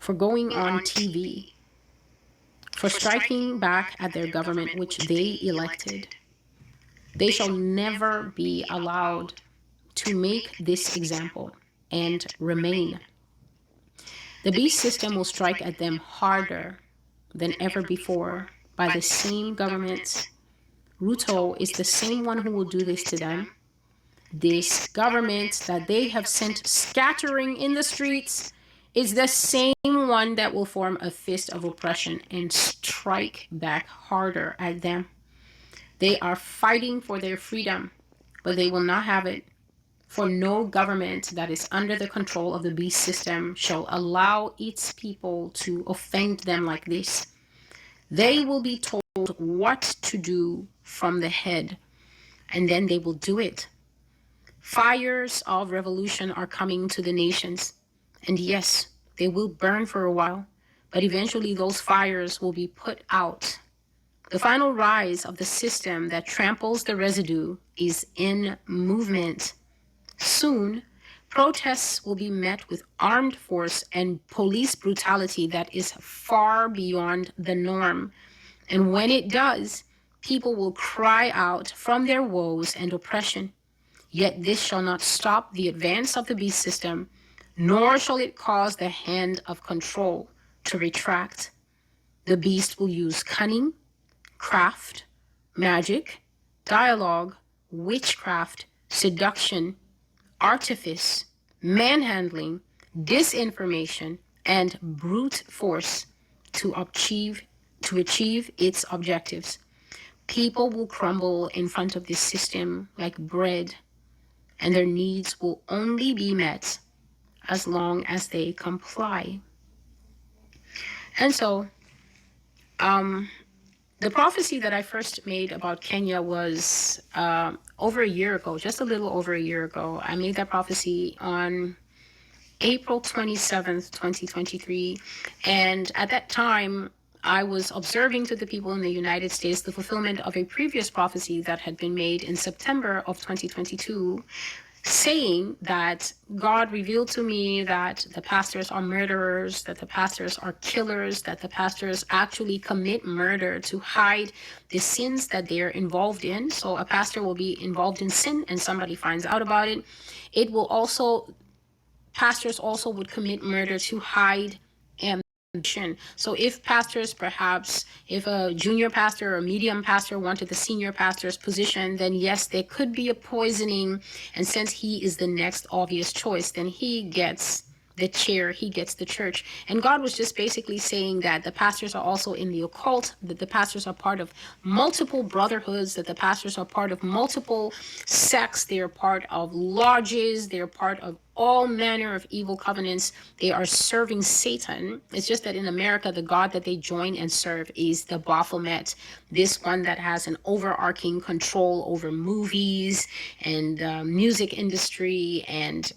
for going on TV, for striking back at their government which they elected. They shall never be allowed to make this example and remain. The beast system will strike at them harder than ever before by the same governments. Ruto is the same one who will do this to them. This government that they have sent scattering in the streets is the same one that will form a fist of oppression and strike back harder at them. They are fighting for their freedom, but they will not have it. For no government that is under the control of the beast system shall allow its people to offend them like this. They will be told what to do from the head, and then they will do it. Fires of revolution are coming to the nations, and yes, they will burn for a while, but eventually those fires will be put out. The final rise of the system that tramples the residue is in movement. Soon, protests will be met with armed force and police brutality that is far beyond the norm. And when it does, people will cry out from their woes and oppression. Yet this shall not stop the advance of the beast system, nor shall it cause the hand of control to retract. The beast will use cunning, craft, magic, dialogue, witchcraft, seduction, artifice, manhandling, disinformation, and brute force to achieve its objectives. People will crumble in front of this system like bread, and their needs will only be met as long as they comply. And so, the prophecy that I first made about Kenya was over a year ago, just a little over a year ago. I made that prophecy on April 27th, 2023. And at that time, I was observing to the people in the United States the fulfillment of a previous prophecy that had been made in September of 2022, saying that God revealed to me that the pastors are murderers, that the pastors are killers, that the pastors actually commit murder to hide the sins that they're involved in. So a pastor will be involved in sin and somebody finds out about it. It will also, pastors also would commit murder to hide ambition. So if pastors, perhaps if a junior pastor or medium pastor wanted the senior pastor's position, then yes, there could be a poisoning. And since he is the next obvious choice, then he gets the chair, he gets the church. And God was just basically saying that the pastors are also in the occult, that the pastors are part of multiple brotherhoods, that the pastors are part of multiple sects, they're part of lodges, they're part of all manner of evil covenants. They are serving Satan. It's just that in America, the God that they join and serve is the Baphomet, this one that has an overarching control over movies and music industry and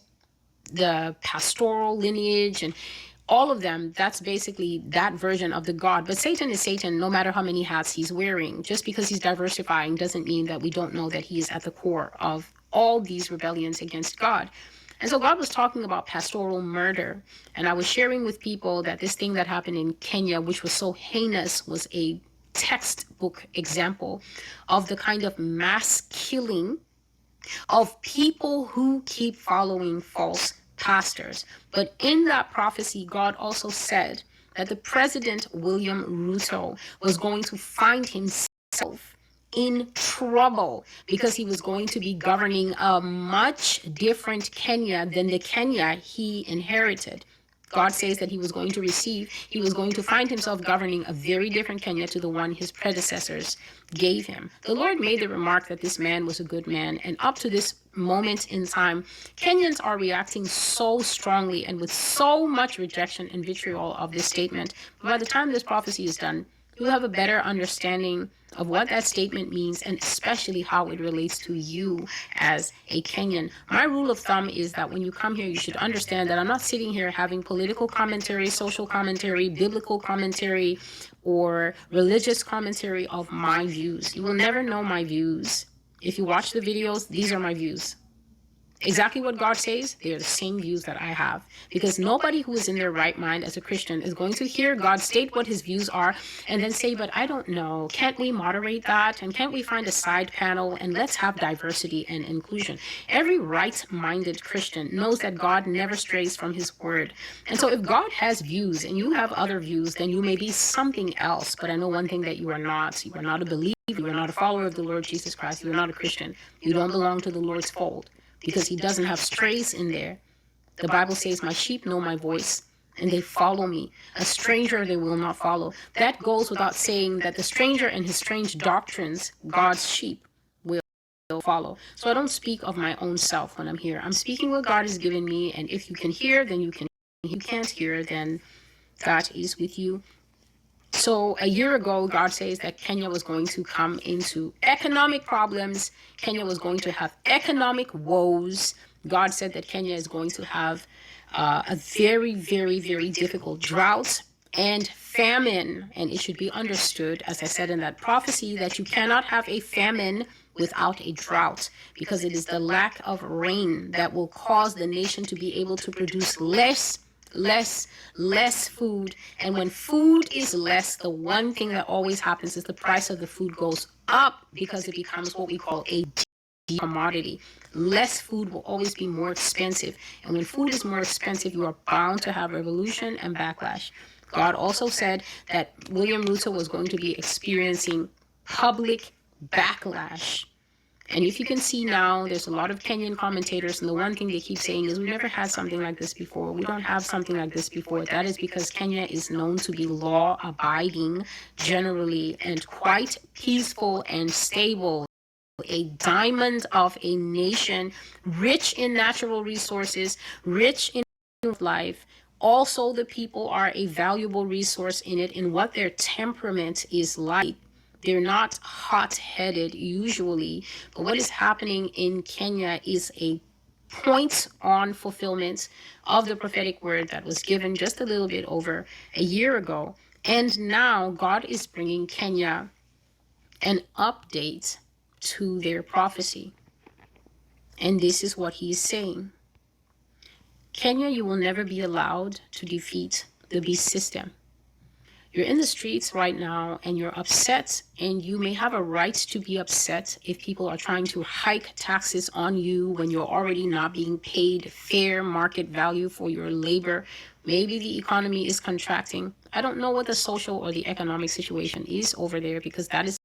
the pastoral lineage and all of them. That's basically that version of the God. But Satan is Satan no matter how many hats he's wearing. Just because he's diversifying doesn't mean that we don't know that he is at the core of all these rebellions against God. And so God was talking about pastoral murder. And I was sharing with people that this thing that happened in Kenya, which was so heinous, was a textbook example of the kind of mass killing of people who keep following false pastors. But in that prophecy, God also said that the President William Ruto was going to find himself in trouble because he was going to be governing a much different Kenya than the Kenya he inherited. God says that he was going to find himself governing a very different Kenya to the one his predecessors gave him. The Lord made the remark that this man was a good man, and up to this moment in time, Kenyans are reacting so strongly and with so much rejection and vitriol of this statement. But by the time this prophecy is done, you'll have a better understanding of what that statement means and especially how it relates to you as a Kenyan. My rule of thumb is that when you come here, you should understand that I'm not sitting here having political commentary, social commentary, biblical commentary, or religious commentary of my views. You will never know my views. If you watch the videos, these are my views. exactly what God says, they are the same views that I have. Because nobody who is in their right mind as a Christian is going to hear God state what his views are and then say, but I don't know, can't we moderate that? And can't we find a side panel and let's have diversity and inclusion? Every right-minded Christian knows that God never strays from his word. And so if God has views and you have other views, then you may be something else. But I know one thing that you are not. You are not a believer. You are not a follower of the Lord Jesus Christ. You are not a Christian. You don't belong to the Lord's fold, because he doesn't have strays in there. The Bible says, my sheep know my voice and they follow me. A stranger they will not follow. That goes without saying that the stranger and his strange doctrines, God's sheep will follow. So I don't speak of my own self when I'm here. I'm speaking what God has given me, and if you can hear, then you can. If you can't hear, then God is with you. So a year ago, God says that Kenya was going to come into economic problems. Kenya was going to have economic woes. God said that Kenya is going to have a very, very, very difficult drought and famine. And it should be understood, as I said in that prophecy, that you cannot have a famine without a drought, because it is the lack of rain that will cause the nation to be able to produce less food. And when food is less, the one thing that always happens is the price of the food goes up, because it becomes what we call a commodity. Less food will always be more expensive, and when food is more expensive, you are bound to have revolution and backlash. God also said that William Ruto was going to be experiencing public backlash. And if you can see now, there's a lot of Kenyan commentators, and the one thing they keep saying is, we never had something like this before. We don't have something like this before. That is because Kenya is known to be law-abiding generally, and quite peaceful and stable. A diamond of a nation, rich in natural resources, rich in life. Also, the people are a valuable resource in it, in what their temperament is like. They're not hot-headed usually, but what is happening in Kenya is a point on fulfillment of the prophetic word that was given just a little bit over a year ago. And now God is bringing Kenya an update to their prophecy. And this is what he is saying. Kenya, you will never be allowed to defeat the beast system. You're in the streets right now and you're upset, and you may have a right to be upset if people are trying to hike taxes on you when you're already not being paid fair market value for your labor. Maybe the economy is contracting. I don't know what the social or the economic situation is over there, because that is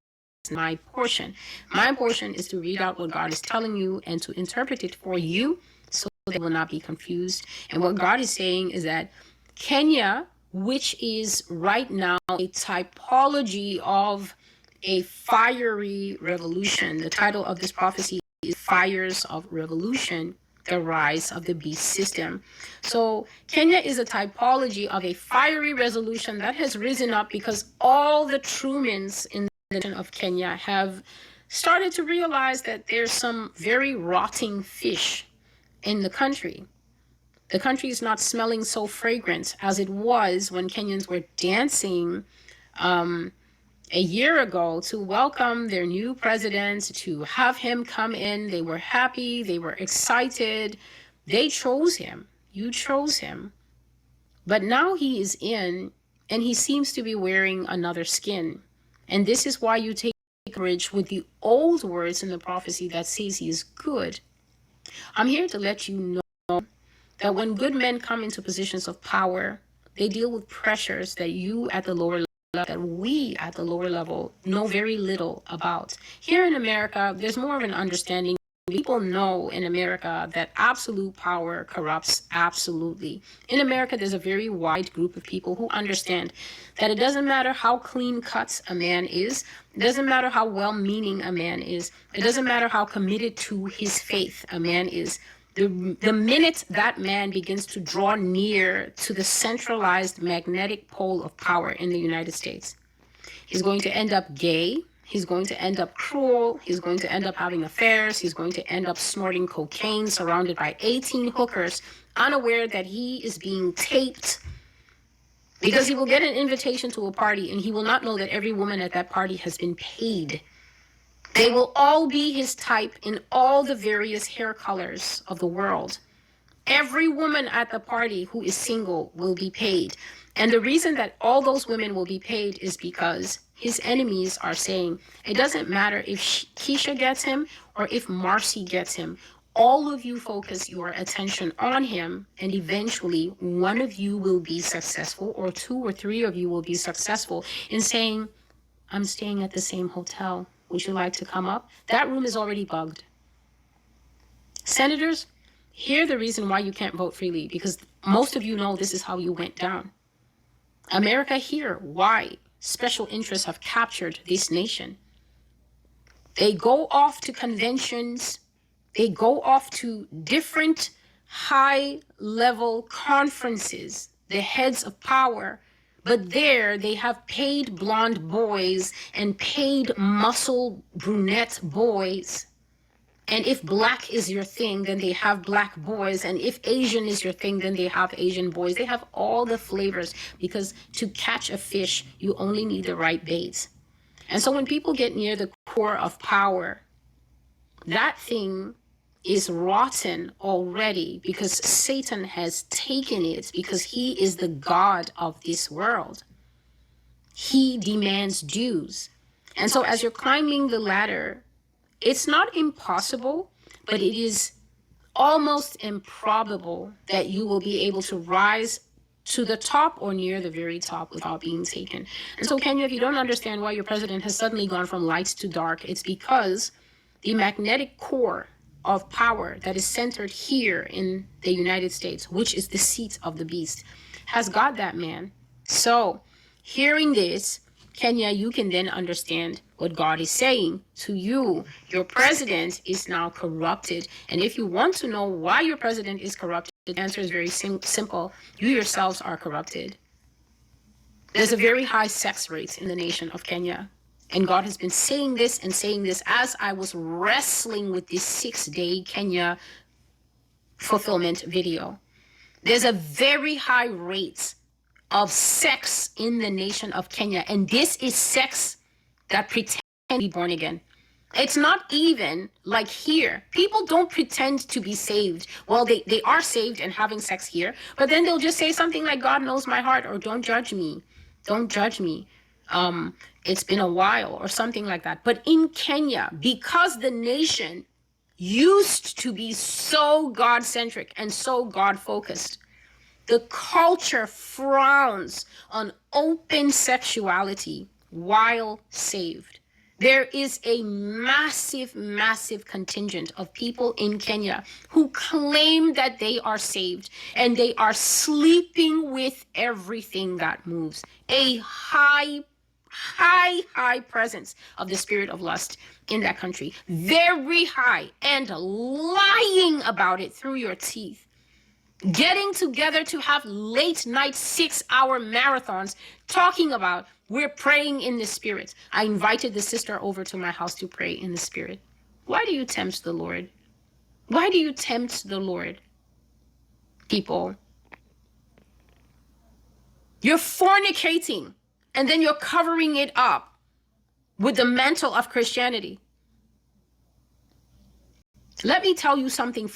my portion. My portion is to read out what God is telling you and to interpret it for you, so they will not be confused. And what God is saying is that Kenya, which is right now a typology of a fiery revolution. The title of this prophecy is Fires of Revolution, the Rise of the Beast System. So Kenya is a typology of a fiery revolution that has risen up because all the Trumans in the nation of Kenya have started to realize that there's some very rotting fish in the country. The country is not smelling so fragrant as it was when Kenyans were dancing a year ago to welcome their new president, to have him come in. They were happy. They were excited. They chose him. You chose him. But now he is in, and he seems to be wearing another skin. And this is why you take courage with the old words in the prophecy that says he is good. I'm here to let you know that when good men come into positions of power, they deal with pressures that you at the lower level, that we at the lower level know very little about. Here in America, there's more of an understanding. People know in America that absolute power corrupts absolutely. In America, there's a very wide group of people who understand that it doesn't matter how clean cut a man is. It doesn't matter how well-meaning a man is. It doesn't matter how committed to his faith a man is. The minute that man begins to draw near to the centralized magnetic pole of power in the United States, he's going to end up gay. He's going to end up cruel. He's going to end up having affairs. He's going to end up snorting cocaine surrounded by 18 hookers, unaware that he is being taped, because he will get an invitation to a party and he will not know that every woman at that party has been paid They will all be his type in all the various hair colors of the world. Every woman at the party who is single will be paid. And the reason that all those women will be paid is because his enemies are saying, it doesn't matter if Keisha gets him or if Marcy gets him. All of you focus your attention on him, and eventually one of you will be successful, or two or three of you will be successful in saying, I'm staying at the same hotel. Would you like to come up? That room is already bugged. Senators, hear the reason why you can't vote freely, because most of you know this is how you went down. America, hear why special interests have captured this nation. They go off to conventions. They go off to different high-level conferences, the heads of power. But there they have paid blonde boys and paid muscle brunette boys. And if black is your thing, then they have black boys. And if Asian is your thing, then they have Asian boys. They have all the flavors, because to catch a fish, you only need the right bait. And so when people get near the core of power, that thing is rotten already, because Satan has taken it, because he is the God of this world. He demands dues. And so as you're climbing the ladder, it's not impossible, but it is almost improbable that you will be able to rise to the top or near the very top without being taken. And so, Kenya, if you don't understand why your president has suddenly gone from light to dark, it's because the magnetic core of power that is centered here in the United States, which is the seat of the beast, has got that man. So, hearing this, Kenya, you can then understand what God is saying to you. Your president is now corrupted. And if you want to know why your president is corrupted, the answer is very simple. You yourselves are corrupted. There's a very high sex rate in the nation of Kenya. And God has been saying this as I was wrestling with this 6-day Kenya fulfillment video. There's a very high rate of sex in the nation of Kenya. And this is sex that pretends to be born again. It's not even like here. People don't pretend to be saved. Well, they are saved and having sex here, but then they'll just say something like, God knows my heart, or don't judge me. Don't judge me. It's been a while, or something like that. But in Kenya, because the nation used to be so God-centric and so God-focused, the culture frowns on open sexuality while saved. There is a massive, massive contingent of people in Kenya who claim that they are saved, and they are sleeping with everything that moves. A high presence of the spirit of lust in that country. Very high, and lying about it through your teeth. Getting together to have late night 6-hour marathons talking about we're praying in the spirit. I invited the sister over to my house to pray in the spirit. Why do you tempt the Lord? Why do you tempt the Lord? People, you're fornicating, and then you're covering it up with the mantle of Christianity. Let me tell you something